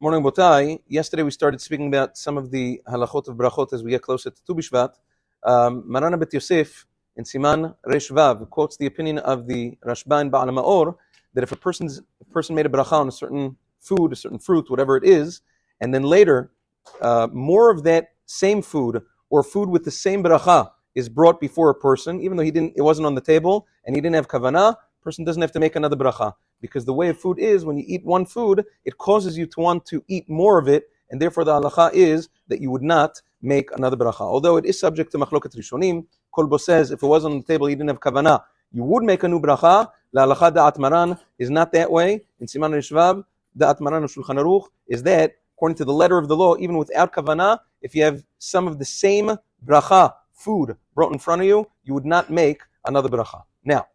Morning, Botai. Yesterday we started speaking about some of the halachot of brachot as we get closer to Tu B'Shvat. Marana Bet Yosef in Siman Resh Vav quotes the opinion of the Rashba in Ba'al Ma'or that if a person made a bracha on a certain food, a certain fruit, whatever it is, and then later more of that same food or food with the same bracha is brought before a person, even though it wasn't on the table and he didn't have kavanah, person doesn't have to make another bracha. Because the way of food is, when you eat one food, it causes you to want to eat more of it, and therefore the halacha is that you would not make another bracha. Although it is subject to machloket rishonim, Kolbo says if it wasn't on the table, you didn't have kavanah, you would make a new bracha. La halacha da'at maran is not that way. In Siman Resh Vav, da'at maran of Shulchan Aruch is that, according to the letter of the law, even without kavanah, if you have some of the same bracha food brought in front of you, you would not make another bracha. Now,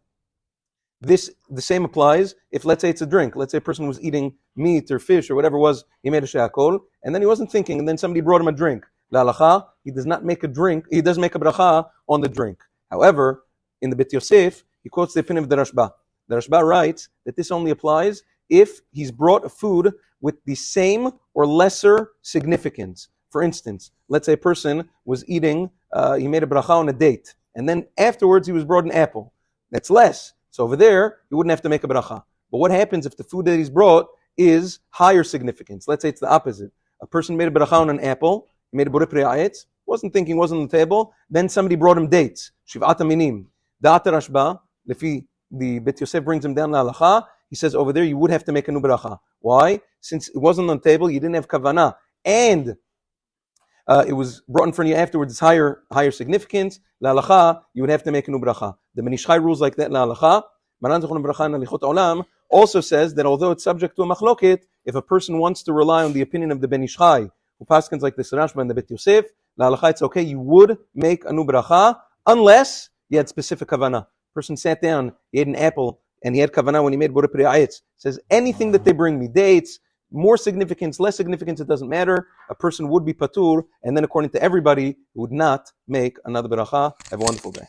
the same applies if, let's say, it's a drink. Let's say a person was eating meat or fish or whatever it was, he made a she'akol, and then he wasn't thinking, and then somebody brought him a drink. La halacha, he does not make a drink, he does make a bracha on the drink. However, in the Bet Yosef, he quotes the opinion of the Rashba. The Rashba writes that this only applies if he's brought a food with the same or lesser significance. For instance, let's say a person was eating, he made a bracha on a date, and then afterwards he was brought an apple. That's less. So over there, you wouldn't have to make a bracha. But what happens if the food that he's brought is higher significance? Let's say it's the opposite. A person made a bracha on an apple, he made a borei pri ha'etz, wasn't thinking, wasn't on the table, then somebody brought him dates, shiv'at minim. Da'at Rashba, lefi the Bet Yosef brings him down la halacha, he says over there you would have to make a new bracha. Why? Since it wasn't on the table, you didn't have kavanah, and it was brought in front of you afterwards, it's higher significance. La halacha, you would have to make a new bracha. The Ben Ish Chai rules like that. La halacha, Maran Zechron Bracha in Alichot Olam also says that although it's subject to a machloket, if a person wants to rely on the opinion of the Ben Ish Chai, who paskins like the Rashba and the Bet Yosef, la halacha, it's okay. You would make a new bracha unless you had specific kavanah. Person sat down, he ate an apple, and he had kavanah when he made borei pri ha'etz. Says anything that they bring me, dates, more significance, less significance, it doesn't matter. A person would be patur, and then according to everybody, would not make another bracha. Have a wonderful day.